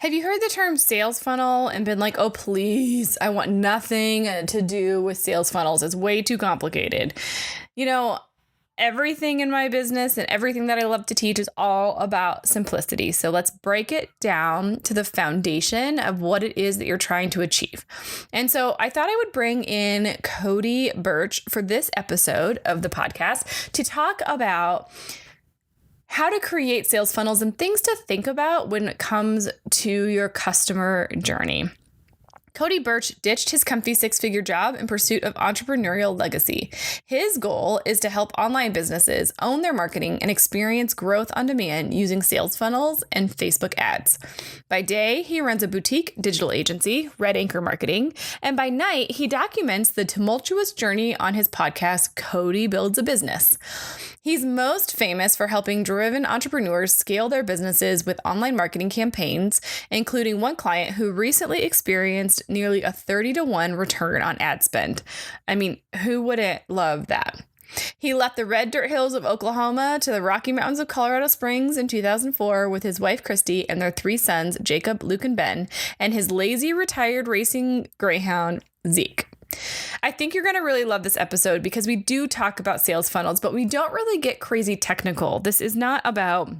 Have you heard the term sales funnel and been like, oh, please, I want nothing to do with sales funnels. It's way too complicated. You know, everything in my business and everything that I love to teach is all about simplicity. So let's break it down to the foundation of what it is that you're trying to achieve. And so I thought I would bring in Cody Burch for this episode of the podcast to talk about how to create sales funnels and things to think about when it comes to your customer journey. Cody Burch ditched his comfy six-figure job in pursuit of entrepreneurial legacy. His goal is to help online businesses own their marketing and experience growth on demand using sales funnels and Facebook ads. By day, he runs a boutique digital agency, Red Anchor Marketing, and by night, he documents the tumultuous journey on his podcast, Cody Builds a Business. He's most famous for helping driven entrepreneurs scale their businesses with online marketing campaigns, including one client who recently experienced nearly a 30-to-1 return on ad spend. I mean, who wouldn't love that? He left the red dirt hills of Oklahoma to the Rocky Mountains of Colorado Springs in 2004 with his wife, Christy, and their three sons, Jacob, Luke, and Ben, and his lazy retired racing greyhound, Zeke. I think you're going to really love this episode because we do talk about sales funnels, but we don't really get crazy technical. This is not about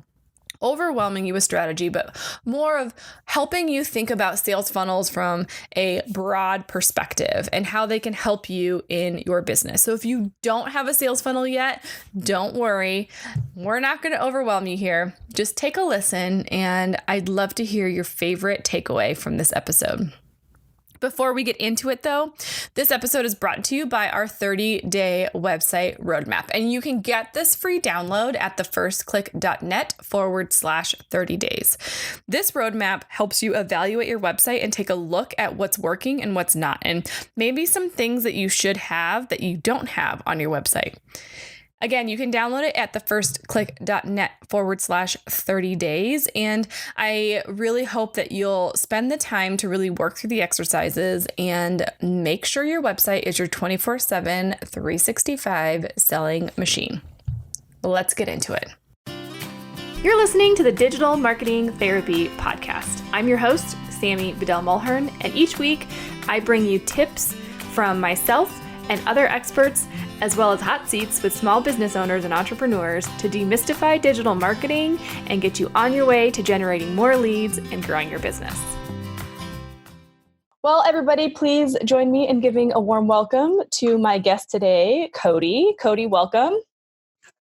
overwhelming you with strategy, but more of helping you think about sales funnels from a broad perspective and how they can help you in your business. So if you don't have a sales funnel yet, don't worry. We're not going to overwhelm you here. Just take a listen, and I'd love to hear your favorite takeaway from this episode. Before we get into it, though, this episode is brought to you by our 30-day website roadmap, and you can get this free download at thefirstclick.net/30 days. This roadmap helps you evaluate your website and take a look at what's working and what's not, and maybe some things that you should have that you don't have on your website. Again, you can download it at thefirstclick.net/30 days. And I really hope that you'll spend the time to really work through the exercises and make sure your website is your 24/7, 365 selling machine. Let's get into it. You're listening to the Digital Marketing Therapy Podcast. I'm your host, Sammy Bedell-Mulhern, and each week I bring you tips from myself and other experts, as well as hot seats with small business owners and entrepreneurs to demystify digital marketing and get you on your way to generating more leads and growing your business. Well, everybody, please join me in giving a warm welcome to my guest today, Cody. Cody, welcome.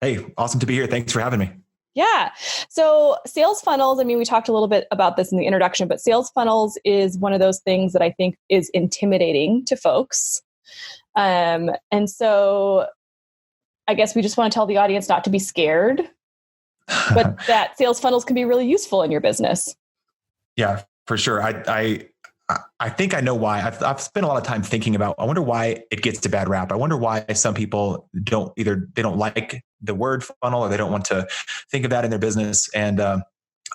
Hey, awesome to be here. Thanks for having me. Yeah. So sales funnels, I mean, we talked a little bit about this in the introduction, but sales funnels is one of those things that I think is intimidating to folks. And so I guess we just want to tell the audience not to be scared, but that sales funnels can be really useful in your business. Yeah, for sure. I think I know why. I've spent a lot of time thinking about, I wonder why it gets a bad rap. I wonder why some people don't like the word funnel, or they don't want to think of that in their business. And,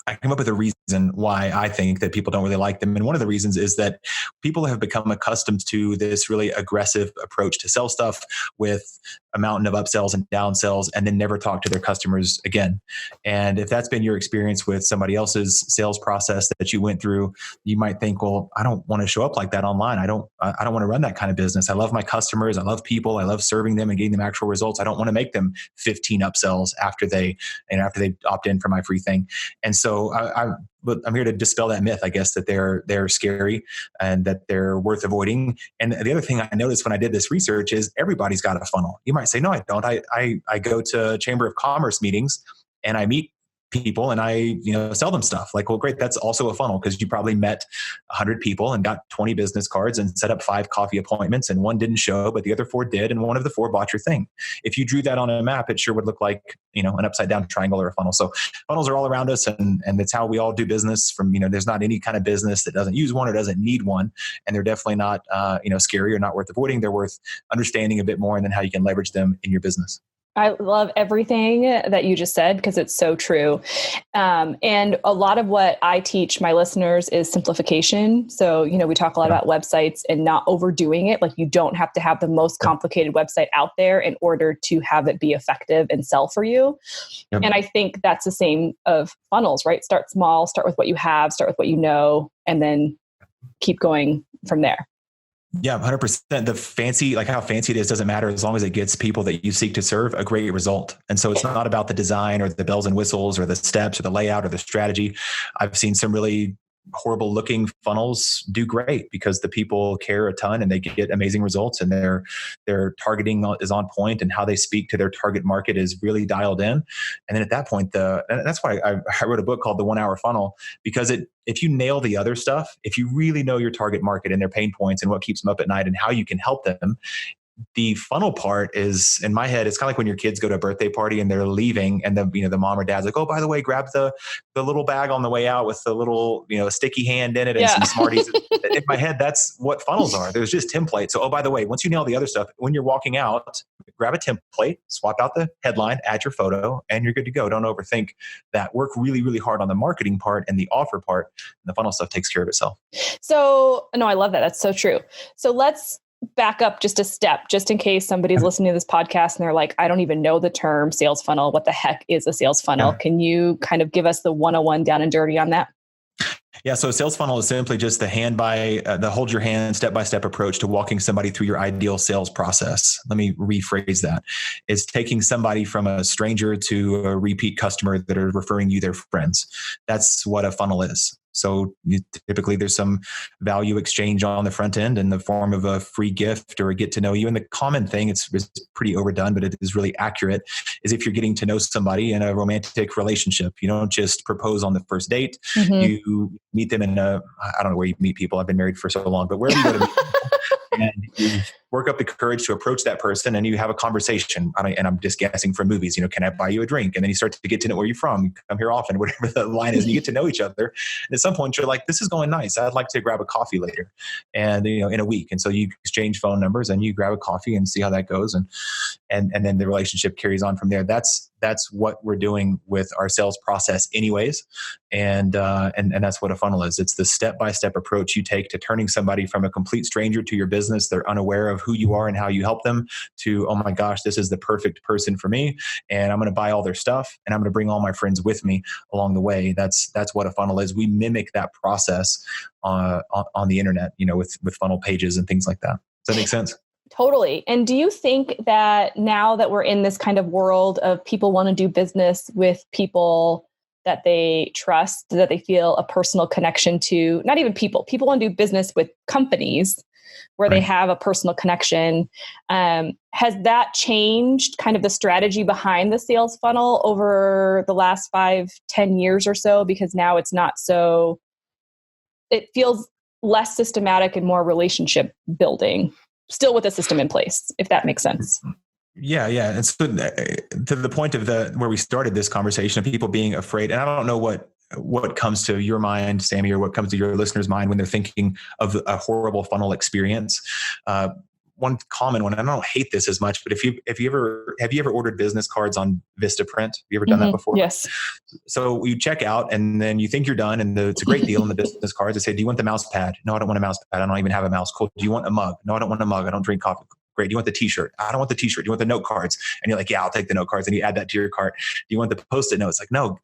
I came up with a reason why I think that people don't really like them. And one of the reasons is that people have become accustomed to this really aggressive approach to sell stuff with a mountain of upsells and downsells, and then never talk to their customers again. And if that's been your experience with somebody else's sales process that you went through, you might think, well, I don't want to show up like that online. I don't want to run that kind of business. I love my customers. I love people. I love serving them and getting them actual results. I don't want to make them 15 upsells after they opt in for my free thing. And so I'm here to dispel that myth, I guess, that they're scary and that they're worth avoiding. And the other thing I noticed when I did this research is everybody's got a funnel. You might say, no, I don't. I go to Chamber of Commerce meetings and I meet people and I sell them stuff. Like, well, great. That's also a funnel, because you probably met 100 people and got 20 business cards and set up 5 coffee appointments, and one didn't show, but the other 4 did, and one of the 4 bought your thing. If you drew that on a map, it sure would look like an upside down triangle or a funnel. So funnels are all around us, and it's how we all do business. From there's not any kind of business that doesn't use one or doesn't need one, and they're definitely not scary or not worth avoiding. They're worth understanding a bit more, and then how you can leverage them in your business. I love everything that you just said because it's so true. And a lot of what I teach my listeners is simplification. So, we talk a lot about websites and not overdoing it. Like, you don't have to have the most complicated website out there in order to have it be effective and sell for you. Yep. And I think that's the same of funnels, right? Start small, start with what you have, start with what you know, and then keep going from there. Yeah, 100%. The fancy, like how fancy it is, doesn't matter as long as it gets people that you seek to serve a great result. And so it's not about the design or the bells and whistles or the steps or the layout or the strategy. I've seen some really horrible looking funnels do great because the people care a ton and they get amazing results, and their targeting is on point, and how they speak to their target market is really dialed in. And then at that point, that's why I wrote a book called The 1 Hour Funnel, because if you nail the other stuff, if you really know your target market and their pain points and what keeps them up at night and how you can help them, the funnel part is, in my head, it's kind of like when your kids go to a birthday party and they're leaving, and the mom or dad's like, oh, by the way, grab the little bag on the way out with the little, sticky hand in it and some Smarties. In my head, that's what funnels are. There's just templates. So, oh, by the way, once you nail the other stuff, when you're walking out, grab a template, swap out the headline, add your photo, and you're good to go. Don't overthink that. Work really, really hard on the marketing part and the offer part, and the funnel stuff takes care of itself. So, no, I love that. That's so true. So let's back up just a step, just in case somebody's listening to this podcast and they're like, I don't even know the term sales funnel. What the heck is a sales funnel? Yeah. Can you kind of give us the 101 down and dirty on that? Yeah. So a sales funnel is simply just the hold your hand, step-by-step approach to walking somebody through your ideal sales process. Let me rephrase that. It's taking somebody from a stranger to a repeat customer that are referring you their friends. That's what a funnel is. So typically there's some value exchange on the front end in the form of a free gift or a get to know you. And the common thing, it's pretty overdone, but it is really accurate, is if you're getting to know somebody in a romantic relationship, you don't just propose on the first date. Mm-hmm. You meet them I don't know where you meet people. I've been married for so long, but wherever you go to meet people, and you work up the courage to approach that person and you have a conversation. And I'm just guessing from movies, can I buy you a drink? And then you start to get to know where you're from, come here often, whatever the line is, and you get to know each other. And at some point you're like, this is going nice. I'd like to grab a coffee later and, in a week. And so you exchange phone numbers and you grab a coffee and see how that goes. And then the relationship carries on from there. That's what we're doing with our sales process anyways. And that's what a funnel is. It's the step-by-step approach you take to turning somebody from a complete stranger to your business. They're unaware of who you are and how you help them, to, oh my gosh, this is the perfect person for me. And I'm going to buy all their stuff and I'm going to bring all my friends with me along the way. That's what a funnel is. We mimic that process on the internet, with funnel pages and things like that. Does that make sense? Totally. And do you think that now that we're in this kind of world of people want to do business with people that they trust, that they feel a personal connection to, not even people want to do business with companies where they have a personal connection. Has that changed kind of the strategy behind the sales funnel over the last 5-10 years or so? Because now it feels less systematic and more relationship building, still with a system in place, if that makes sense. Yeah. And so to the point of where we started this conversation of people being afraid, and I don't know what comes to your mind, Sammy, or what comes to your listeners' mind when they're thinking of a horrible funnel experience. One common one, and I don't hate this as much, but have you ever ordered business cards on Vistaprint? Have you ever done that before? Yes. So you check out and then you think you're done, and it's a great deal in the business cards. They say, do you want the mouse pad? No, I don't want a mouse pad. I don't even have a mouse. Cool. Do you want a mug? No, I don't want a mug. I don't drink coffee. Great. Do you want the t-shirt? I don't want the t-shirt. Do you want the note cards? And you're like, yeah, I'll take the note cards. And you add that to your cart. Do you want the post-it notes? Like, no,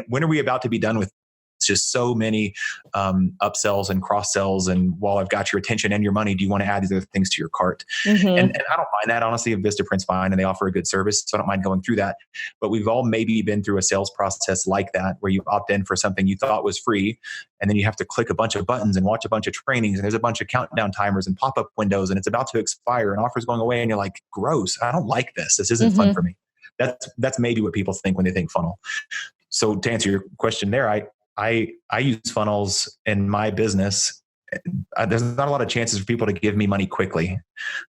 when are we about to be done with? It's just so many upsells and cross sells. And while I've got your attention and your money, do you want to add these other things to your cart? Mm-hmm. And I don't mind that, honestly. Vistaprint's fine and they offer a good service, so I don't mind going through that. But we've all maybe been through a sales process like that, where you opt in for something you thought was free, and then you have to click a bunch of buttons and watch a bunch of trainings, and there's a bunch of countdown timers and pop-up windows, and it's about to expire and offers going away, and you're like, gross, I don't like this. This isn't fun for me. That's maybe what people think when they think funnel. So to answer your question there, I use funnels in my business. There's not a lot of chances for people to give me money quickly.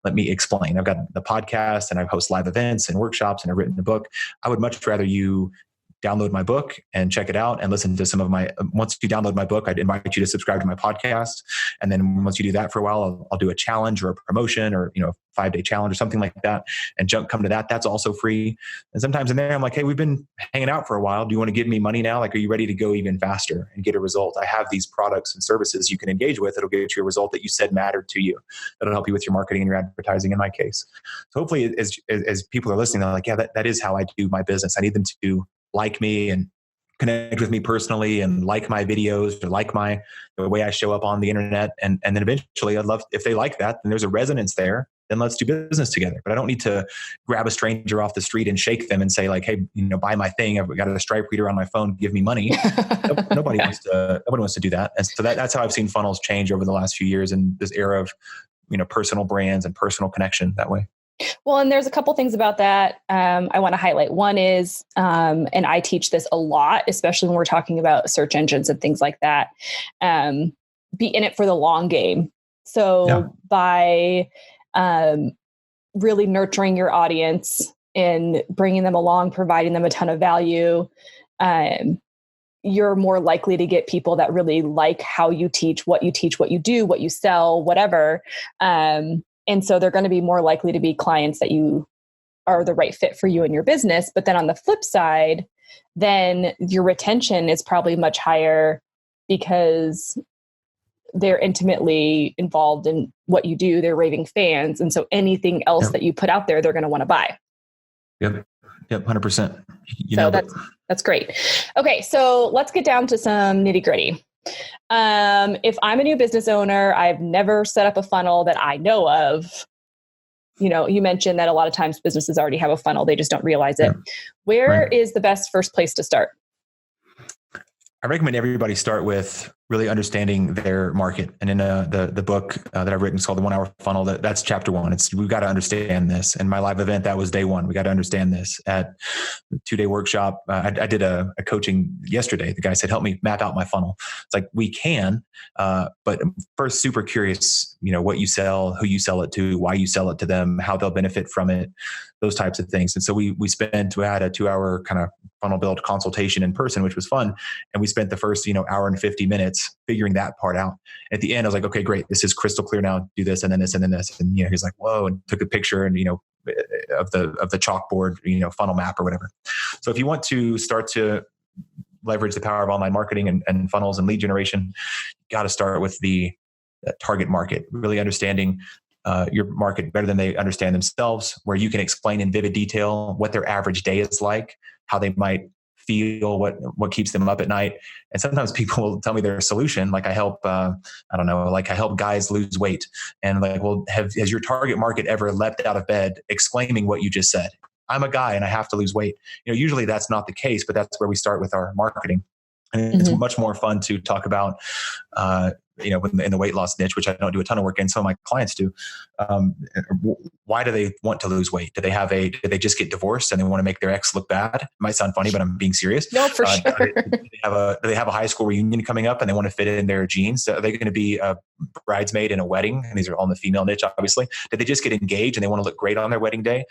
Let me explain. I've got the podcast and I host live events and workshops and I've written a book. I would much rather you download my book and check it out and listen to some of my, once you download my book, I'd invite you to subscribe to my podcast. And then once you do that for a while, I'll do a challenge or a promotion or, you know, 5-day challenge or something like that, and come to that. That's also free. And sometimes in there, I'm like, hey, we've been hanging out for a while. Do you want to give me money now? Like, are you ready to go even faster and get a result? I have these products and services you can engage with. It'll get you a result that you said mattered to you. That'll help you with your marketing and your advertising in my case. So hopefully as people are listening, they're like, yeah, that is how I do my business. I need them to like me and connect with me personally and like my videos or like the way I show up on the internet. And then eventually I'd love, if they like that, then there's a resonance there, then let's do business together. But I don't need to grab a stranger off the street and shake them and say like, hey, you know, buy my thing. I've got a Stripe reader on my phone. Give me money. Nobody wants to do that. And so that's how I've seen funnels change over the last few years in this era of, you know, personal brands and personal connection that way. Well, and there's a couple things about that I want to highlight. One is, and I teach this a lot, especially when we're talking about search engines and things like that, be in it for the long game. So by really nurturing your audience and bringing them along, providing them a ton of value, you're more likely to get people that really like how you teach, what you do, what you sell, whatever. And so they're going to be more likely to be clients that you are the right fit for you and your business. But then on the flip side, then your retention is probably much higher because they're intimately involved in what you do. They're raving fans. And so anything else that you put out there, they're going to want to buy. Yep. 100%. So that's great. Okay. So let's get down to some nitty gritty. If I'm a new business owner, I've never set up a funnel that I know of. You know, you mentioned that a lot of times businesses already have a funnel. They just don't realize it. Where is the best first place to start? I recommend everybody start with really understanding their market. And in the book that I've written, it's called The 1 Hour Funnel. That's chapter 1. We've got to understand this. And my live event, that was day 1. We got to understand this. At the 2-day workshop, I did a coaching yesterday. The guy said, help me map out my funnel. It's like, we can, but first, super curious, you know, what you sell, who you sell it to, why you sell it to them, how they'll benefit from it, those types of things. And so we had a 2-hour kind of funnel build consultation in person, which was fun. And we spent the first, hour and 50 minutes figuring that part out. At the end, I was like, okay, great. This is crystal clear now. Do this and then this and then this. And, he's like, whoa, and took a picture and, of the chalkboard, funnel map or whatever. So if you want to start to leverage the power of online marketing and funnels and lead generation, you got to start with the target market, really understanding your market better than they understand themselves, where you can explain in vivid detail what their average day is like, how they might feel, what keeps them up at night. And sometimes people will tell me their solution. Like I help, I help guys lose weight. And like, well, has your target market ever leapt out of bed exclaiming what you just said? I'm a guy and I have to lose weight. Usually that's not the case, but that's where we start with our marketing. And it's much more fun to talk about, in the weight loss niche, which I don't do a ton of work in. Some of my clients do. Why do they want to lose weight? Do they just get divorced and they want to make their ex look bad? It might sound funny, but I'm being serious. No, for sure. Do they have a high school reunion coming up and they want to fit in their jeans? Are they going to be a bridesmaid in a wedding? And these are all in the female niche, obviously. Did they just get engaged and they want to look great on their wedding day?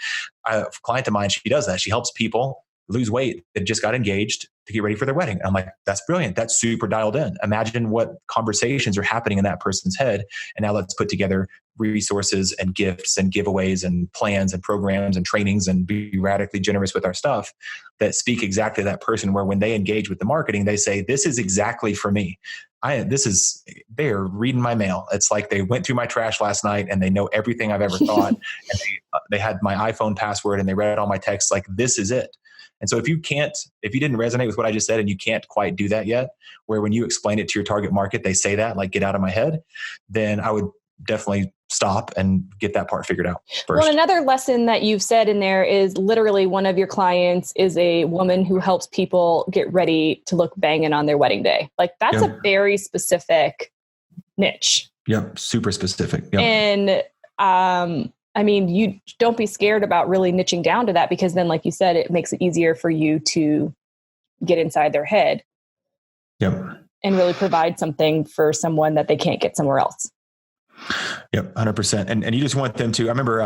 A client of mine, she does that. She helps people lose weight that just got engaged to get ready for their wedding. I'm like, that's brilliant. That's super dialed in. Imagine what conversations are happening in that person's head. And now let's put together resources and gifts and giveaways and plans and programs and trainings and be radically generous with our stuff that speak exactly to that person, where when they engage with the marketing, they say, this is exactly for me. They're reading my mail. It's like they went through my trash last night and they know everything I've ever thought. And they had my iPhone password and they read all my texts. Like, this is it. And so if you didn't resonate with what I just said and you can't quite do that yet, where when you explain it to your target market, they say that, like, get out of my head, then I would definitely stop and get that part figured out first. Well, another lesson that you've said in there is literally one of your clients is a woman who helps people get ready to look banging on their wedding day. Like, that's a very specific niche. Yep. Super specific. Yep. And, you don't be scared about really niching down to that, because then, like you said, it makes it easier for you to get inside their head. Yep. And really provide something for someone that they can't get somewhere else. Yep, 100%. And you just want them to. I remember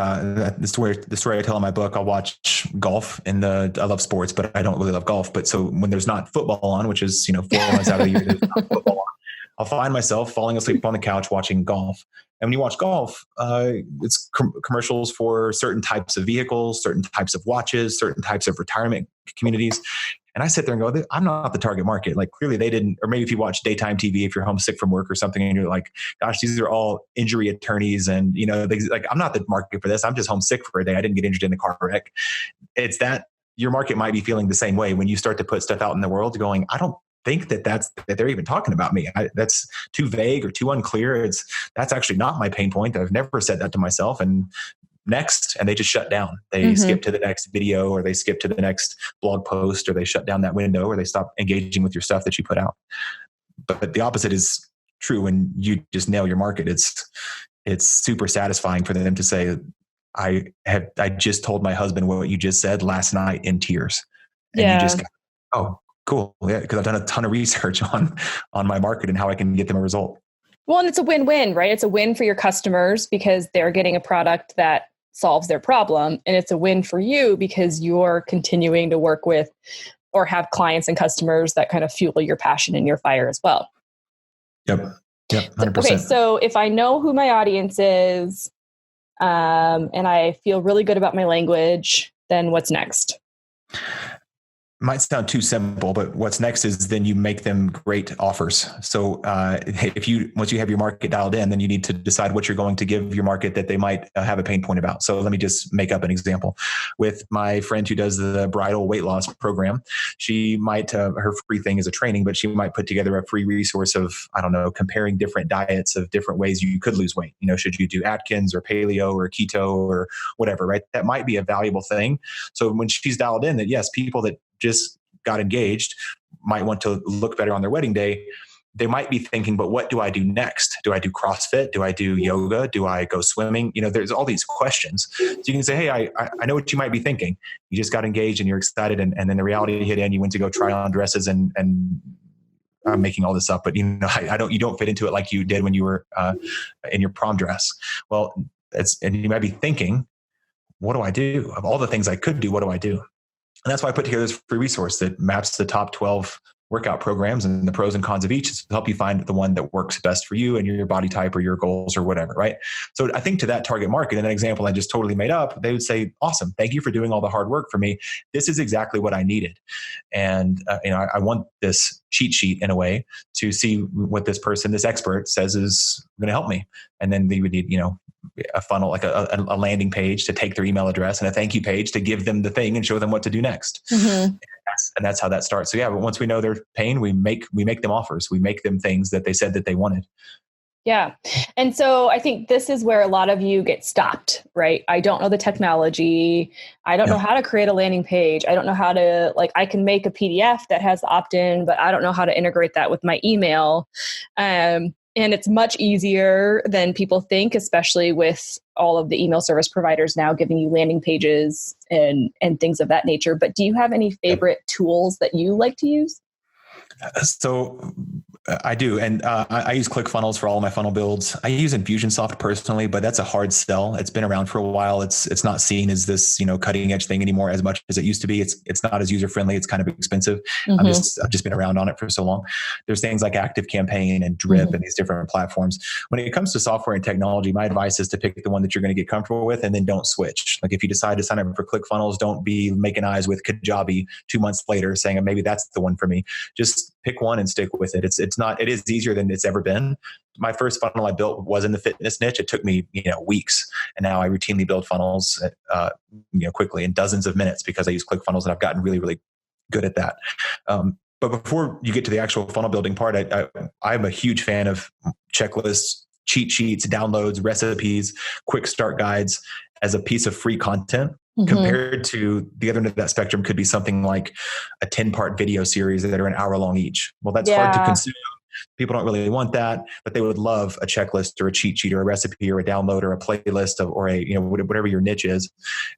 the story I tell in my book. I'll watch golf I love sports, but I don't really love golf. But so when there's not football on, which is 4 months out of the year, there's not football on, I'll find myself falling asleep on the couch watching golf. And when you watch golf, it's commercials for certain types of vehicles, certain types of watches, certain types of retirement communities. And I sit there and go, I'm not the target market. Like clearly they didn't, or maybe if you watch daytime TV, if you're homesick from work or something and you're like, gosh, these are all injury attorneys. And, like, I'm not the market for this. I'm just homesick for a day. I didn't get injured in a car wreck. It's that your market might be feeling the same way when you start to put stuff out in the world going, I don't think that they're even talking about me. That's too vague or too unclear. That's actually not my pain point. I've never said that to myself. And next, and they just shut down. They skip to the next video, or they skip to the next blog post, or they shut down that window, or they stop engaging with your stuff that you put out. But the opposite is true when you just nail your market. It's super satisfying for them to say, I just told my husband what you just said last night in tears. And you just go, oh, cool. Yeah. Because I've done a ton of research on my market and how I can get them a result. Well, and it's a win-win, right? It's a win for your customers because they're getting a product that solves their problem. And it's a win for you because you're continuing to work with or have clients and customers that kind of fuel your passion and your fire as well. Yep. 100%. Okay. So if I know who my audience is, and I feel really good about my language, then what's next? Might sound too simple, but what's next is then you make them great offers. So once you have your market dialed in, then you need to decide what you're going to give your market that they might have a pain point about. So let me just make up an example. With my friend who does the bridal weight loss program, she might, her free thing is a training, but she might put together a free resource of, I don't know, comparing different diets of different ways you could lose weight. Should you do Atkins or paleo or keto or whatever, right? That might be a valuable thing. So when she's dialed in that, yes, people that just got engaged might want to look better on their wedding day. They might be thinking, but what do I do next? Do I do CrossFit? Do I do yoga? Do I go swimming? There's all these questions. So you can say, hey, I know what you might be thinking. You just got engaged and you're excited. And then the reality hit in, you went to go try on dresses and I'm making all this up, but you don't fit into it like you did when you were in your prom dress. Well, and you might be thinking, what do I do? Of all the things I could do, what do I do? And that's why I put together this free resource that maps the top 12 workout programs and the pros and cons of each to help you find the one that works best for you and your body type or your goals or whatever, right? So I think to that target market, in that example I just totally made up, they would say, awesome, thank you for doing all the hard work for me. This is exactly what I needed. And I want this cheat sheet in a way to see what this expert says is going to help me. And then they would need, a funnel, like a landing page to take their email address and a thank you page to give them the thing and show them what to do next. And that's how that starts. So yeah, but once we know their pain, we make them offers. We make them things that they said that they wanted. Yeah. And so I think this is where a lot of you get stopped, right? I don't know the technology. I don't know how to create a landing page. I don't know how to, I can make a PDF that has the opt-in, but I don't know how to integrate that with my email. And it's much easier than people think, especially with all of the email service providers now giving you landing pages and things of that nature. But do you have any favorite tools that you like to use? So I do. And I use ClickFunnels for all of my funnel builds. I use Infusionsoft personally, but that's a hard sell. It's been around for a while. It's not seen as this, cutting edge thing anymore as much as it used to be. It's not as user friendly. It's kind of expensive. I've just been around on it for so long. There's things like ActiveCampaign and Drip and these different platforms. When it comes to software and technology, my advice is to pick the one that you're going to get comfortable with and then don't switch. Like if you decide to sign up for ClickFunnels, don't be making eyes with Kajabi 2 months later saying, maybe that's the one for me. Just pick one and stick with it. It is easier than it's ever been. My first funnel I built was in the fitness niche. It took me, weeks. And now I routinely build funnels, quickly in dozens of minutes because I use ClickFunnels and I've gotten really, really good at that. But before you get to the actual funnel building part, I'm a huge fan of checklists, cheat sheets, downloads, recipes, quick start guides as a piece of free content. Compared to the other end of that spectrum could be something like a 10-part video series that are an hour long each. Well, that's hard to consume. People don't really want that, but they would love a checklist or a cheat sheet or a recipe or a download or a playlist or a, whatever your niche is.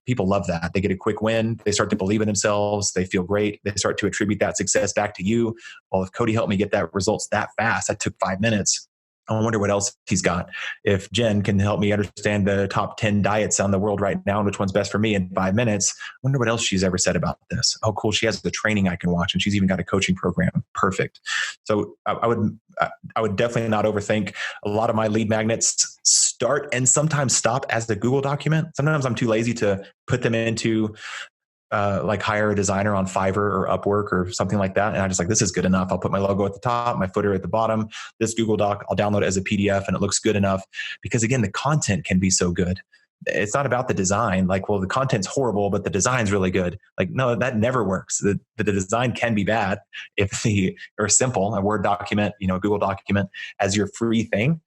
People love that. They get a quick win. They start to believe in themselves. They feel great. They start to attribute that success back to you. Well, if Cody helped me get that results that fast, that took 5 minutes. I wonder what else he's got. If Jen can help me understand the top 10 diets on the world right now and which one's best for me in 5 minutes, I wonder what else she's ever said about this. Oh, cool. She has the training I can watch, and she's even got a coaching program. Perfect. So I would definitely not overthink. A lot of my lead magnets start and sometimes stop as the Google document. Sometimes I'm too lazy to put them into like hire a designer on Fiverr or Upwork or something like that. And I just like, this is good enough. I'll put my logo at the top, my footer at the bottom. This Google Doc, I'll download it as a PDF and it looks good enough, because again, the content can be so good. It's not about the design. Like, well, the content's horrible, but the design's really good. Like, no, that never works. The design can be bad if or simple, a Word document, a Google document as your free thing.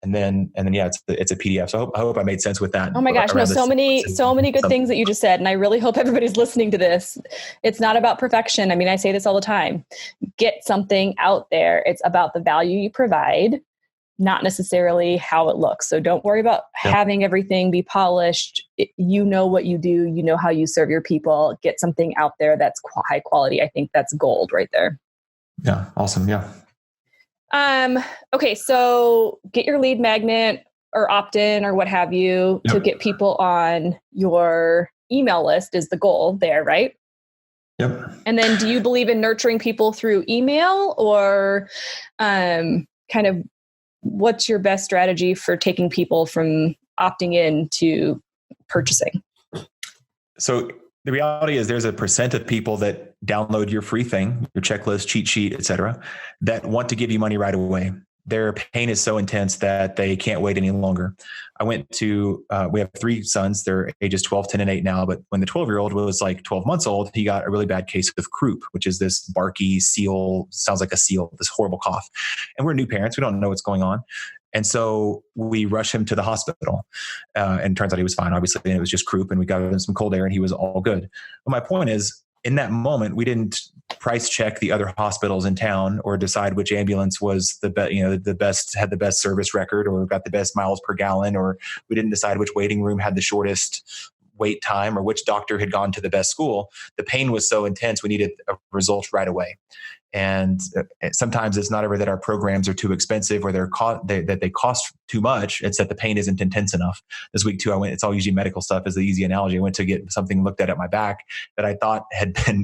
And then yeah, it's a PDF. So I hope I made sense with that. Oh my gosh, no, so many good things that you just said. And I really hope everybody's listening to this. It's not about perfection. I mean, I say this all the time. Get something out there. It's about the value you provide, not necessarily how it looks. So don't worry about having everything be polished. You know what you do. You know how you serve your people. Get something out there that's high quality. I think that's gold right there. Yeah. Awesome. Yeah. Okay. So get your lead magnet or opt-in or what have you to get people on your email list is the goal there, right? Yep. And then do you believe in nurturing people through email, or, kind of what's your best strategy for taking people from opting in to purchasing? So the reality is there's a percent of people that download your free thing, your checklist, cheat sheet, et cetera, that want to give you money right away. Their pain is so intense that they can't wait any longer. We have 3 sons. They're ages 12, 10, and 8 now. But when the 12-year-old was like 12 months old, he got a really bad case of croup, which is this barky seal, sounds like a seal, this horrible cough. And we're new parents. We don't know what's going on. And so we rush him to the hospital. And it turns out he was fine, obviously. And it was just croup, and we got him some cold air and he was all good. But my point is, in that moment, we didn't price check the other hospitals in town or decide which ambulance was the best, had the best service record or got the best miles per gallon, or we didn't decide which waiting room had the shortest wait time or which doctor had gone to the best school. The pain was so intense, we needed a result right away. And sometimes it's not ever that our programs are too expensive or that they cost too much. It's that the pain isn't intense enough. This week too, it's all usually medical stuff is the easy analogy. I went to get something looked at my back that I thought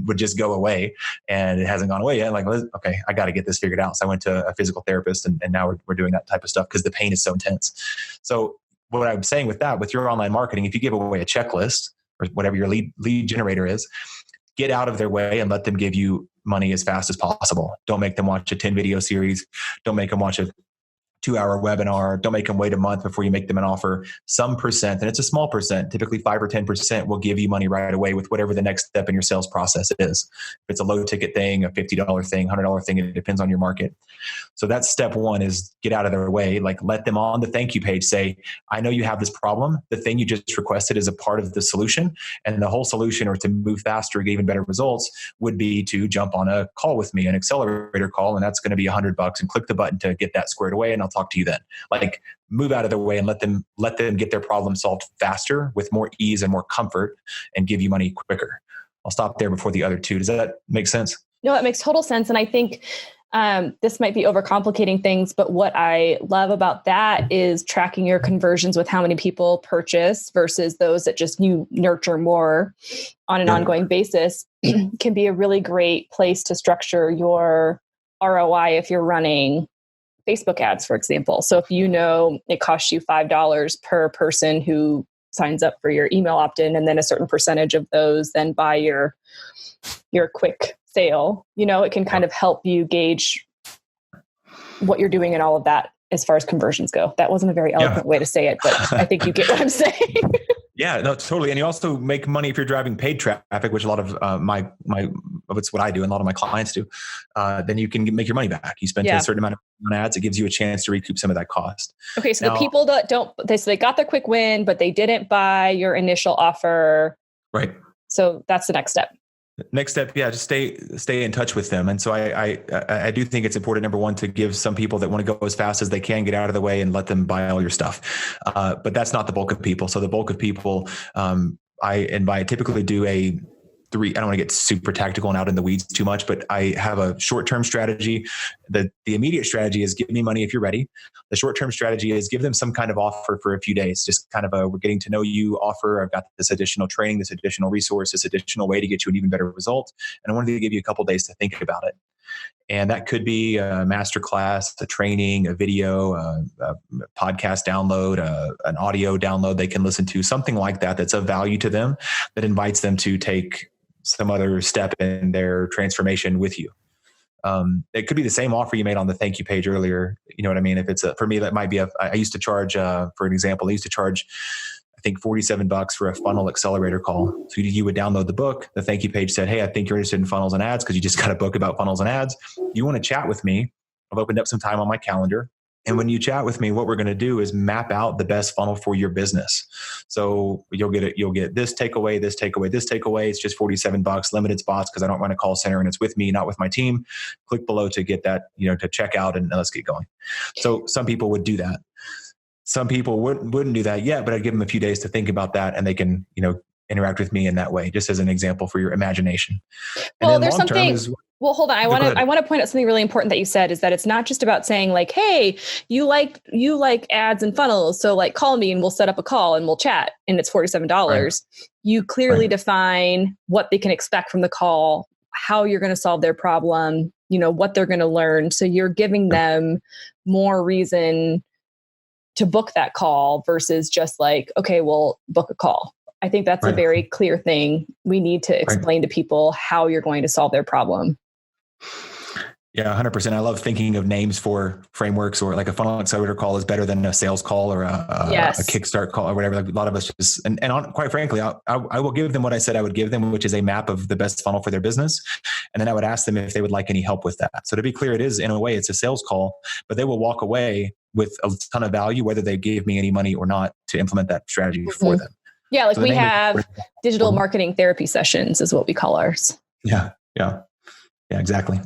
would just go away, and it hasn't gone away yet. I'm like, well, okay, I got to get this figured out. So I went to a physical therapist, and now we're doing that type of stuff because the pain is so intense. So what I'm saying with that, with your online marketing, if you give away a checklist or whatever your lead generator is, get out of their way and let them give you money as fast as possible. Don't make them watch a 10 video series. Don't make them watch a 2-hour webinar. Don't make them wait a month before you make them an offer. Some percent, and it's a small percent, typically 5 or 10% will give you money right away with whatever the next step in your sales process is. If it's a low ticket thing, a $50 thing, $100 thing, it depends on your market. So that's step 1, is get out of their way. Like, let them on the thank you page say, I know you have this problem. The thing you just requested is a part of the solution. And the whole solution, or to move faster, get even better results, would be to jump on a call with me, an accelerator call. And that's going to be $100, and click the button to get that squared away. And I'll talk to you then. Like, move out of their way and let them get their problem solved faster with more ease and more comfort, and give you money quicker. I'll stop there before the other 2. Does that make sense? No, it makes total sense. And I think this might be overcomplicating things, but what I love about that is tracking your conversions with how many people purchase versus those that just you nurture more on an ongoing basis can be a really great place to structure your ROI if you're running Facebook ads, for example. So if you know it costs you $5 per person who signs up for your email opt-in, and then a certain percentage of those then buy your quick sale, it can kind of help you gauge what you're doing and all of that as far as conversions go. That wasn't a very eloquent way to say it, but I think you get what I'm saying. Yeah, no, totally. And you also make money if you're driving paid traffic, which a lot of it's what I do and a lot of my clients do. Then you can make your money back. You spend a certain amount of ads. It gives you a chance to recoup some of that cost. Okay. So now, the people that they got the quick win, but they didn't buy your initial offer. Right. So that's the next step. Next step, just stay in touch with them. And so I do think it's important, number 1, to give some people that want to go as fast as they can, get out of the way and let them buy all your stuff. But that's not the bulk of people. So the bulk of people, I typically do I don't want to get super tactical and out in the weeds too much, but I have a short-term strategy. The immediate strategy is give me money if you're ready. The short-term strategy is give them some kind of offer for a few days, just kind of a, we're getting to know you offer. I've got this additional training, this additional resource, this additional way to get you an even better result. And I wanted to give you a couple of days to think about it. And that could be a masterclass, a training, a video, a podcast download, an audio download they can listen to, something like that that's of value to them, that invites them to take some other step in their transformation with you. It could be the same offer you made on the thank you page earlier. You know what I mean? If it's for me, that might be I used to charge, for an example, I used to charge, I think $47 for a funnel accelerator call. So you would download the book. The thank you page said, hey, I think you're interested in funnels and ads because you just got a book about funnels and ads. You want to chat with me? I've opened up some time on my calendar. And when you chat with me, what we're going to do is map out the best funnel for your business. So you'll get this takeaway, this takeaway, this takeaway. It's just $47, limited spots because I don't run a call center and it's with me, not with my team. Click below to get that, to check out and let's get going. So some people would do that. Some people wouldn't do that yet, but I'd give them a few days to think about that and they can, interact with me in that way, just as an example for your imagination. Well, there's something. Well, hold on. I want to point out something really important that you said is that it's not just about saying like, hey, you like ads and funnels. So like call me and we'll set up a call and we'll chat and it's $47. Right. You clearly define what they can expect from the call, how you're going to solve their problem, what they're going to learn. So you're giving them more reason to book that call versus just like, okay, we'll book a call. I think that's a very clear thing. We need to explain to people how you're going to solve their problem. Yeah, 100%. I love thinking of names for frameworks, or like a funnel accelerator call is better than a sales call or a kickstart call or whatever. Like a lot of us just, quite frankly, I will give them what I said I would give them, which is a map of the best funnel for their business. And then I would ask them if they would like any help with that. So to be clear, it is in a way, it's a sales call, but they will walk away with a ton of value, whether they gave me any money or not, to implement that strategy for them. Yeah. Like we have digital marketing therapy sessions is what we call ours. Yeah. Exactly.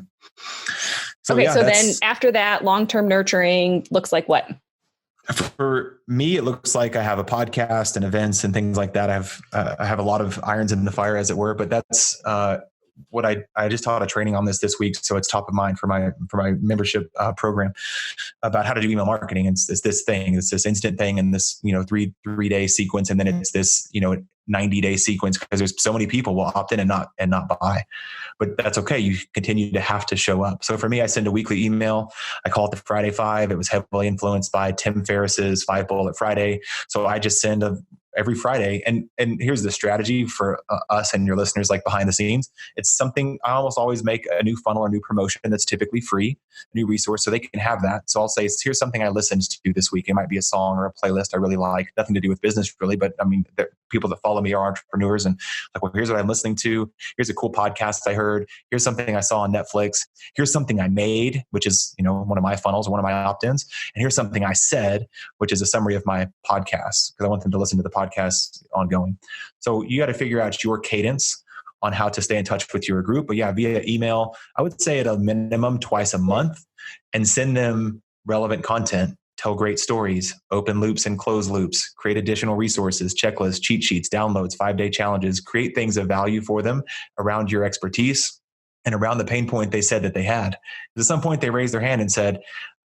So, okay. So then after that, long-term nurturing looks like what? For me, it looks like I have a podcast and events and things like that. I have a lot of irons in the fire, as it were, but that's, what I just taught a training on this week. So it's top of mind for my membership program about how to do email marketing. It's this thing, it's this instant thing and this, 3-day sequence. And then it's this, 90-day sequence because there's so many people will opt in and not buy, but that's okay. You continue to have to show up. So for me, I send a weekly email. I call it the Friday 5. It was heavily influenced by Tim Ferriss's 5 Bullet Friday. So I just send every Friday. And here's the strategy for us and your listeners, like behind the scenes. It's something I almost always make a new funnel or new promotion that's typically free, a new resource, so they can have that. So I'll say, here's something I listened to this week. It might be a song or a playlist I really like, nothing to do with business really, but I mean, people that follow me are entrepreneurs and like, well, here's what I'm listening to. Here's a cool podcast I heard. Here's something I saw on Netflix. Here's something I made, which is, one of my funnels or one of my opt-ins. And here's something I said, which is a summary of my podcast, because I want them to listen to the podcast ongoing. So you got to figure out your cadence on how to stay in touch with your group. But yeah, via email, I would say at a minimum twice a month, and send them relevant content. Tell great stories, open loops and close loops, create additional resources, checklists, cheat sheets, downloads, 5-day challenges, create things of value for them around your expertise and around the pain point they said that they had. At some point they raised their hand and said,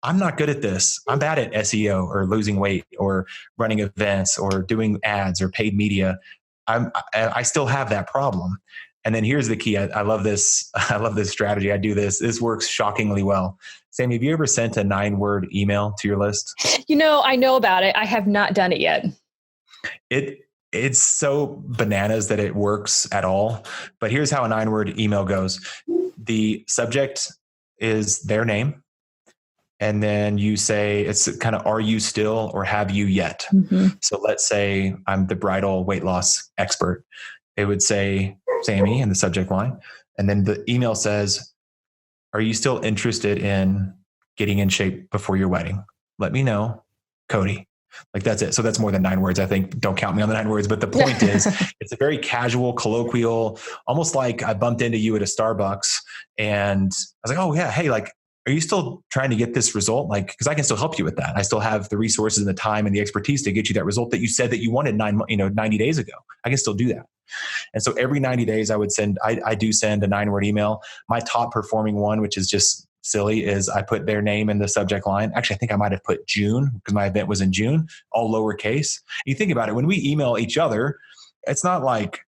I'm not good at this. I'm bad at SEO or losing weight or running events or doing ads or paid media. I still have that problem. And then here's the key. I love this. I love this strategy. I do this. This works shockingly well. Sammy, have you ever sent a 9-word email to your list? I know about it. I have not done it yet. It's so bananas that it works at all. But here's how a 9-word email goes. The subject is their name. And then you say, it's kind of, are you still or have you yet? Mm-hmm. So let's say I'm the bridal weight loss expert. It would say Sammy in the subject line. And then the email says, are you still interested in getting in shape before your wedding? Let me know, Cody. Like that's it. So that's more than 9 words. I think don't count me on the 9 words, but the point is it's a very casual, colloquial, almost like I bumped into you at a Starbucks and I was like, oh yeah. Hey, like, are you still trying to get this result? Like, cause I can still help you with that. I still have the resources and the time and the expertise to get you that result that you said that you wanted 90 days ago. I can still do that. And so every 90 days I do send a 9-word email. My top performing one, which is just silly, is I put their name in the subject line. Actually, I think I might have put June because my event was in June, all lowercase. You think about it, when we email each other, it's not like,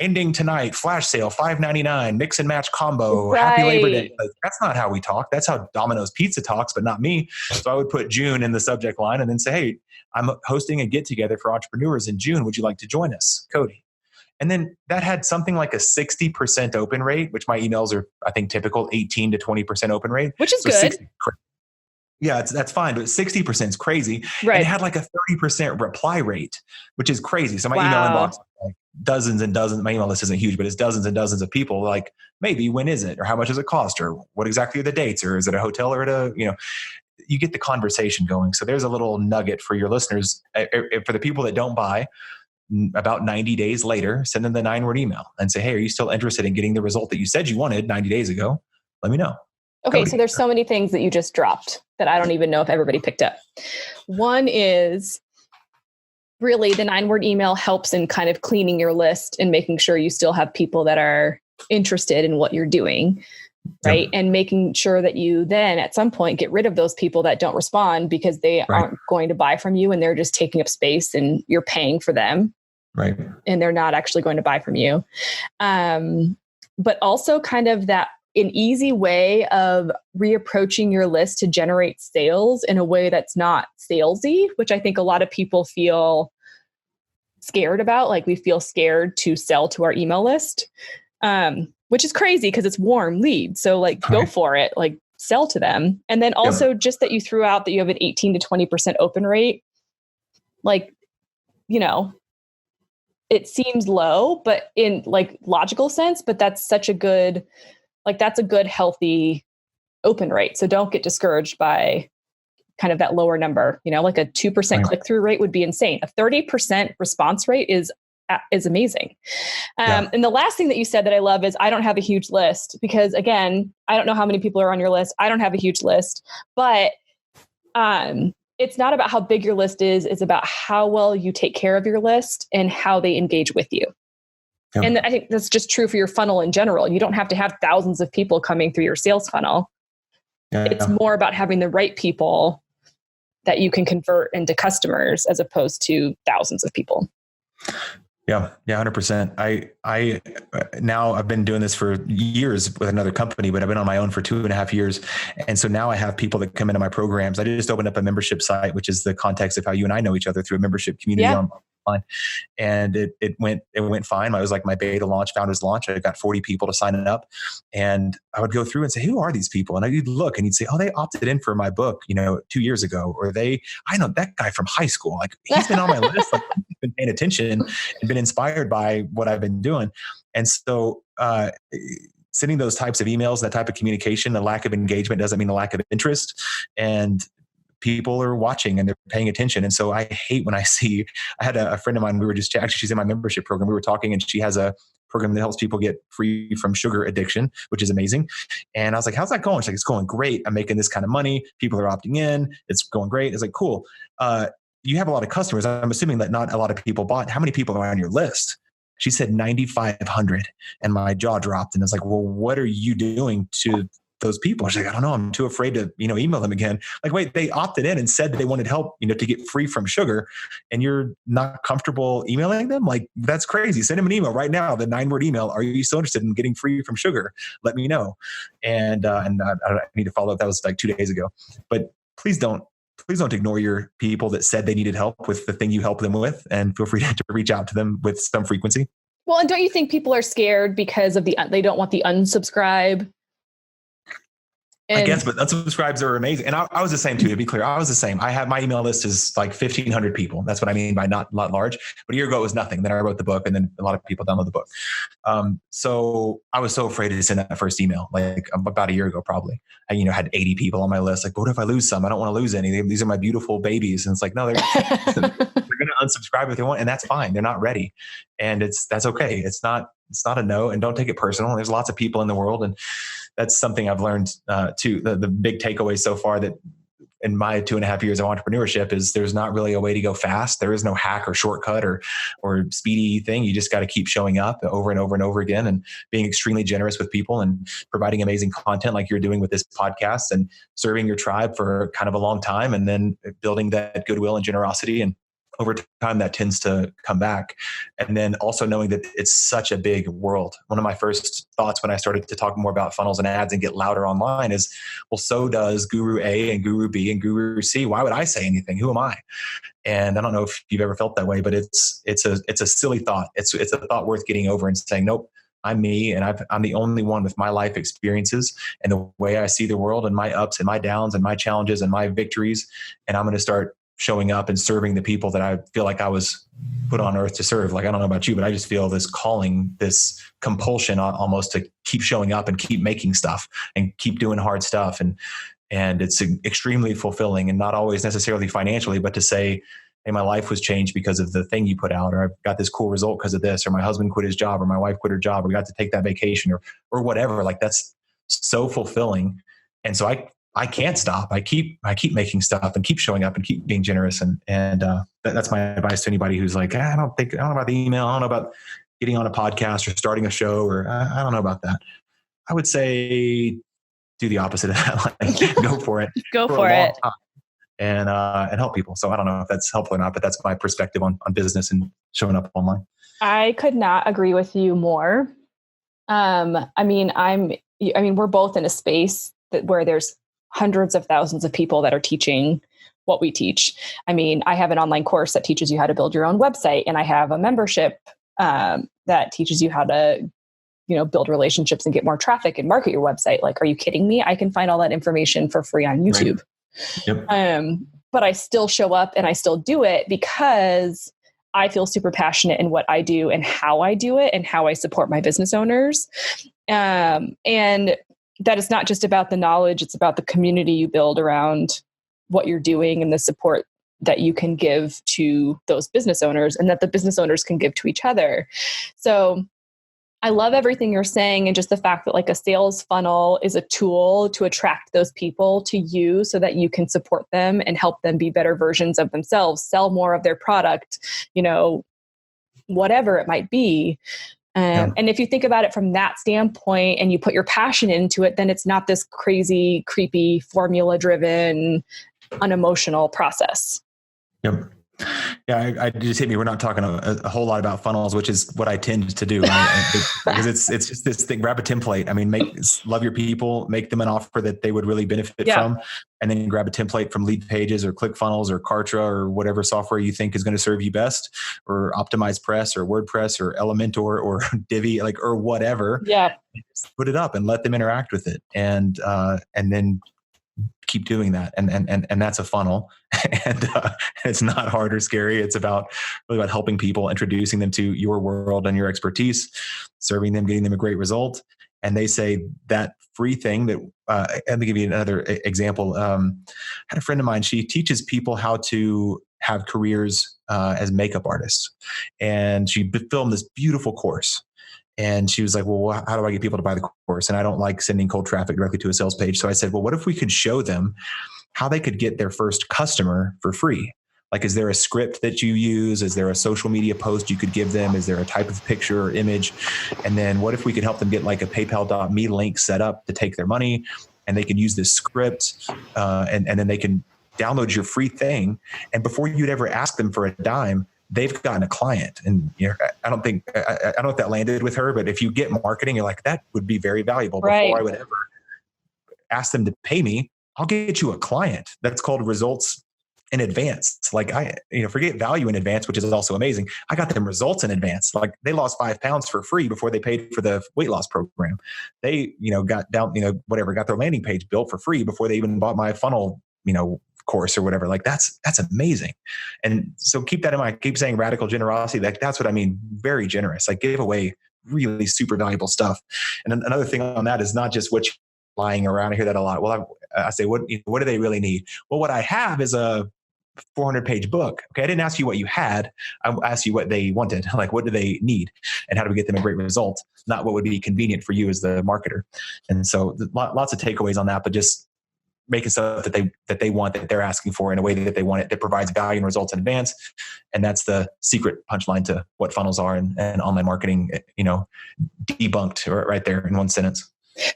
ending tonight, flash sale, $5.99, mix and match combo, right. Happy Labor Day. That's not how we talk. That's how Domino's Pizza talks, but not me. So I would put June in the subject line and then say, hey, I'm hosting a get together for entrepreneurs in June. Would you like to join us, Cody? And then that had something like a 60% open rate, which my emails are, I think, typical 18 to 20% open rate. Which is good. Yeah, that's fine, but 60% is crazy. Right. And it had like a 30% reply rate, which is crazy. So my email inbox, like dozens and dozens, my email list isn't huge, but it's dozens and dozens of people like, maybe when is it? Or how much does it cost? Or what exactly are the dates? Or is it a hotel or you get the conversation going. So there's a little nugget for your listeners. For the people that don't buy, about 90 days later, send them the 9-word email and say, hey, are you still interested in getting the result that you said you wanted 90 days ago? Let me know. Okay, Cody. so there's so many things that you just dropped that I don't even know if everybody picked up. One is really the 9-word email helps in kind of cleaning your list and making sure you still have people that are interested in what you're doing, right? Yep. And making sure that you then at some point get rid of those people that don't respond because they aren't going to buy from you and they're just taking up space and you're paying for them. Right. And they're not actually going to buy from you. But also kind of an easy way of reapproaching your list to generate sales in a way that's not salesy, which I think a lot of people feel scared about. Like we feel scared to sell to our email list, which is crazy because it's warm leads. So go for it, like sell to them. And then also just that you threw out that you have an 18 to 20% open rate, it seems low, but in logical sense, but that's such a good, that's a good, healthy open rate. So don't get discouraged by kind of that lower number, like a 2% click-through rate would be insane. A 30% response rate is amazing. And the last thing that you said that I love is I don't have a huge list because again, I don't know how many people are on your list. I don't have a huge list, but it's not about how big your list is. It's about how well you take care of your list and how they engage with you. Yep. And I think that's just true for your funnel in general. You don't have to have thousands of people coming through your sales funnel. Yeah. It's more about having the right people that you can convert into customers as opposed to thousands of people. Yeah, 100%. I now I've been doing this for years with another company, but I've been on my own for 2.5 years. And so now I have people that come into my programs. I just opened up a membership site, which is the context of how you and I know each other through a membership community online. And it went fine. I was like my beta launch, founders launch. I got 40 people to sign up. And I would go through and say, who are these people? And I'd look and you'd say, oh, they opted in for my book, 2 years ago. Or I know that guy from high school. Like he's been on my list. Like, he's been paying attention and been inspired by what I've been doing. And so sending those types of emails, that type of communication, the lack of engagement doesn't mean a lack of interest. And people are watching and they're paying attention. And so I hate when I had a friend of mine, we were just actually, she's in my membership program. We were talking and she has a program that helps people get free from sugar addiction, which is amazing. And I was like, how's that going? She's like, it's going great. I'm making this kind of money. People are opting in. It's going great. It's like, cool. You have a lot of customers. I'm assuming that not a lot of people bought. How many people are on your list? She said 9,500. And my jaw dropped. And I was like, well, what are you doing to those people? She's like, I don't know. I'm too afraid to, email them again. Like, wait, they opted in and said they wanted help, to get free from sugar and you're not comfortable emailing them? Like, that's crazy. Send them an email right now, the 9-word email. Are you still interested in getting free from sugar? Let me know. And I need to follow up. That was like 2 days ago, but please don't ignore your people that said they needed help with the thing you help them with, and feel free to reach out to them with some frequency. Well, and don't you think people are scared because of they don't want the unsubscribe? I guess, but unsubscribes are amazing. And I was the same too, to be clear. I was the same. I had my email list is like 1,500 people. That's what I mean by not large. But a year ago it was nothing. Then I wrote the book and then a lot of people download the book. So I was so afraid to send that first email, like about a year ago, probably. I, had 80 people on my list. Like, what if I lose some? I don't want to lose any. These are my beautiful babies. And it's like, no, they're going to unsubscribe if they want. And that's fine. They're not ready. And that's okay. It's not a no, and don't take it personal. There's lots of people in the world. And that's something I've learned too. The big takeaway so far that in my 2.5 years of entrepreneurship is there's not really a way to go fast. There is no hack or shortcut or speedy thing. You just got to keep showing up over and over and over again and being extremely generous with people and providing amazing content like you're doing with this podcast and serving your tribe for kind of a long time and then building that goodwill and generosity. And over time, that tends to come back. And then also knowing that it's such a big world. One of my first thoughts when I started to talk more about funnels and ads and get louder online is, well, so does Guru A and Guru B and Guru C. Why would I say anything? Who am I? And I don't know if you've ever felt that way, but it's a silly thought. It's a thought worth getting over and saying, nope, I'm me, and I'm the only one with my life experiences and the way I see the world and my ups and my downs and my challenges and my victories. And I'm going to start showing up and serving the people that I feel like I was put on earth to serve. Like, I don't know about you, but I just feel this calling, this compulsion almost to keep showing up and keep making stuff and keep doing hard stuff. And it's extremely fulfilling, and not always necessarily financially, but to say, hey, my life was changed because of the thing you put out, or I've got this cool result because of this, or my husband quit his job, or my wife quit her job, or we got to take that vacation, or whatever. Like, that's so fulfilling. And so I can't stop. I keep making stuff and keep showing up and keep being generous. And that's my advice to anybody who's like, I don't know about the email. I don't know about getting on a podcast or starting a show, or I don't know about that. I would say do the opposite of that. Like, go for it. Go for it. And help people. So I don't know if that's helpful or not, but that's my perspective on business and showing up online. I could not agree with you more. I mean, we're both in a space where there's hundreds of thousands of people that are teaching what we teach. I mean, I have an online course that teaches you how to build your own website, and I have a membership that teaches you how to, build relationships and get more traffic and market your website. Like, are you kidding me? I can find all that information for free on YouTube. Right. Yep. But I still show up and I still do it because I feel super passionate in what I do and how I do it and how I support my business owners. And that is not just about the knowledge, it's about the community you build around what you're doing and the support that you can give to those business owners and that the business owners can give to each other. So I love everything you're saying, and just the fact that like a sales funnel is a tool to attract those people to you so that you can support them and help them be better versions of themselves, sell more of their product, whatever it might be. And if you think about it from that standpoint and you put your passion into it, then it's not this crazy, creepy, formula-driven, unemotional process. Yep. Yeah, I just hit me. We're not talking a whole lot about funnels, which is what I tend to do. Because it's just this thing, grab a template. I mean, love your people, make them an offer that they would really benefit from, and then grab a template from Lead Pages or ClickFunnels or Kartra or whatever software you think is going to serve you best, or Optimize Press or WordPress or Elementor or Divi, or whatever. Yeah. Just put it up and let them interact with it. And then keep doing that. And that's a funnel. And it's not hard or scary. It's really about helping people, introducing them to your world and your expertise, serving them, getting them a great result. And they say that free thing that, let me give you another example. I had a friend of mine, she teaches people how to have careers as makeup artists. And she filmed this beautiful course. And she was like, well, how do I get people to buy the course? And I don't like sending cold traffic directly to a sales page. So I said, well, what if we could show them how they could get their first customer for free? Like, is there a script that you use? Is there a social media post you could give them? Is there a type of picture or image? And then what if we could help them get like a PayPal.me link set up to take their money, and they can use this script and then they can download your free thing. And before you'd ever ask them for a dime, they've gotten a client. And I don't know if that landed with her, but if you get marketing, you're like, that would be very valuable. Right. Before I would ever ask them to pay me, I'll get you a client. That's called results in advance. Like, forget value in advance, which is also amazing. I got them results in advance. Like, they lost 5 pounds for free before they paid for the weight loss program. They, got down, got their landing page built for free before they even bought my funnel, course or whatever. Like, that's amazing. And so keep that in mind. Keep saying radical generosity. Like, that's what I mean. Very generous. Like, give away really super valuable stuff. And another thing on that is not just what you're lying around. I hear that a lot. Well, I say, what do they really need? Well, what I have is a 400-page book. Okay. I didn't ask you what you had. I asked you what they wanted. Like, what do they need and how do we get them a great result? Not what would be convenient for you as the marketer. And so lots of takeaways on that, but just making stuff that they want, that they're asking for in a way that they want it, that provides value and results in advance. And that's the secret punchline to what funnels are and online marketing, debunked right there in one sentence.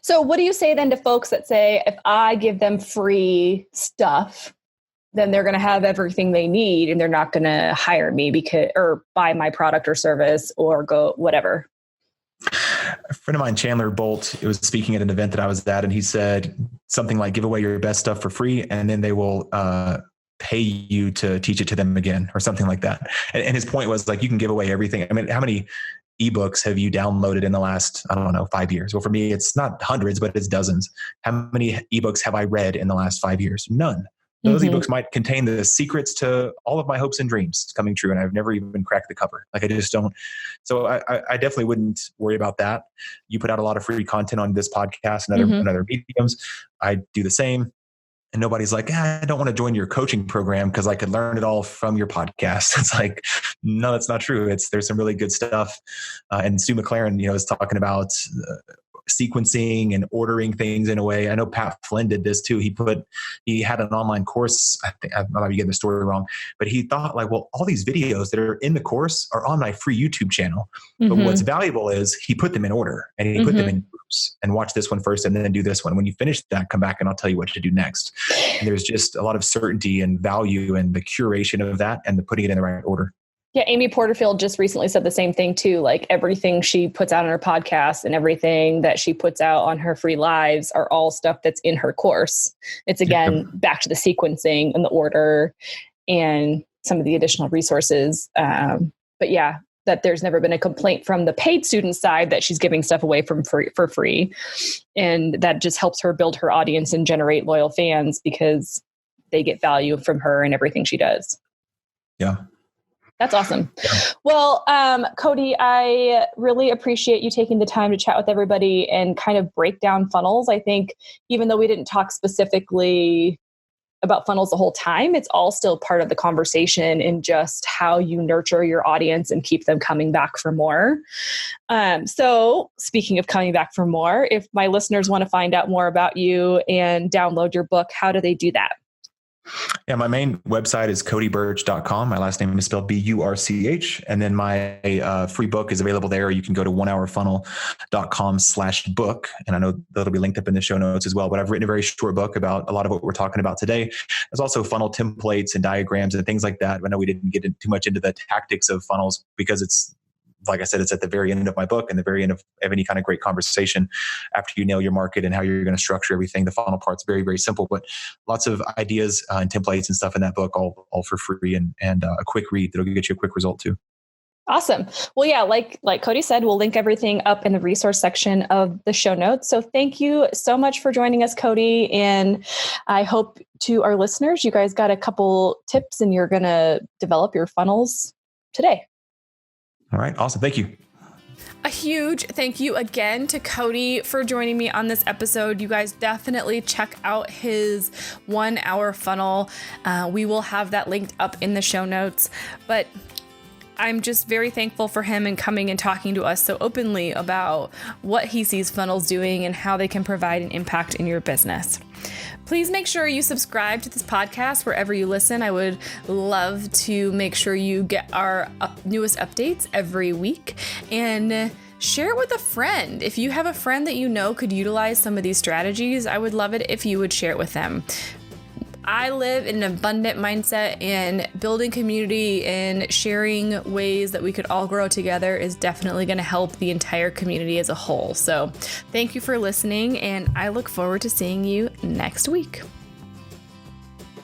So what do you say then to folks that say, if I give them free stuff, then they're going to have everything they need and they're not going to hire me or buy my product or service or go whatever? A friend of mine, Chandler Bolt, was speaking at an event that I was at, and he said something like, give away your best stuff for free, and then they will pay you to teach it to them again, or something like that. And his point was like, you can give away everything. I mean, how many ebooks have you downloaded in the last, 5 years? Well, for me, it's not hundreds, but it's dozens. How many ebooks have I read in the last 5 years? None. Those ebooks might contain the secrets to all of my hopes and dreams coming true. And I've never even cracked the cover. Like, I just don't. So I definitely wouldn't worry about that. You put out a lot of free content on this podcast and other mediums. I do the same. And nobody's like, I don't want to join your coaching program because I could learn it all from your podcast. It's like, no, that's not true. There's some really good stuff. And Stu McLaren, is talking about sequencing and ordering things in a way. I know Pat Flynn did this too. He had an online course. I think I might be getting the story wrong, but he thought like, well, all these videos that are in the course are on my free YouTube channel. But what's valuable is he put them in order, and he put them in groups, and watch this one first and then do this one. When you finish that, come back and I'll tell you what to do next. And there's just a lot of certainty and value in the curation of that and the putting it in the right order. Yeah, Amy Porterfield just recently said the same thing too. Like, everything she puts out on her podcast and everything that she puts out on her free lives are all stuff that's in her course. It's again back to the sequencing and the order and some of the additional resources. But yeah, that there's never been a complaint from the paid student side that she's giving stuff away for free. And that just helps her build her audience and generate loyal fans because they get value from her and everything she does. Yeah. That's awesome. Well, Cody, I really appreciate you taking the time to chat with everybody and kind of break down funnels. I think even though we didn't talk specifically about funnels the whole time, it's all still part of the conversation in just how you nurture your audience and keep them coming back for more. So speaking of coming back for more, if my listeners want to find out more about you and download your book, how do they do that? Yeah, my main website is codyburch.com. My last name is spelled Burch. And then my free book is available there. You can go to onehourfunnel.com/book. And I know that'll be linked up in the show notes as well. But I've written a very short book about a lot of what we're talking about today. There's also funnel templates and diagrams and things like that. I know we didn't get too much into the tactics of funnels because it's, like I said, it's at the very end of my book and the very end of any kind of great conversation. After you nail your market and how you're going to structure everything, the funnel part's very, very simple, but lots of ideas and templates and stuff in that book, all for free and a quick read that'll get you a quick result too. Awesome. Well, yeah, like Cody said, we'll link everything up in the resource section of the show notes. So thank you so much for joining us, Cody. And I hope to our listeners, you guys got a couple tips and you're going to develop your funnels today. All right. Awesome. Thank you. A huge thank you again to Cody for joining me on this episode. You guys definitely check out his 1 hour funnel. We will have that linked up in the show notes, but I'm just very thankful for him and coming and talking to us so openly about what he sees funnels doing and how they can provide an impact in your business. Please make sure you subscribe to this podcast wherever you listen. I would love to make sure you get our newest updates every week and share it with a friend. If you have a friend that you know could utilize some of these strategies, I would love it if you would share it with them. I live in an abundant mindset, and building community and sharing ways that we could all grow together is definitely going to help the entire community as a whole. So thank you for listening, and I look forward to seeing you next week.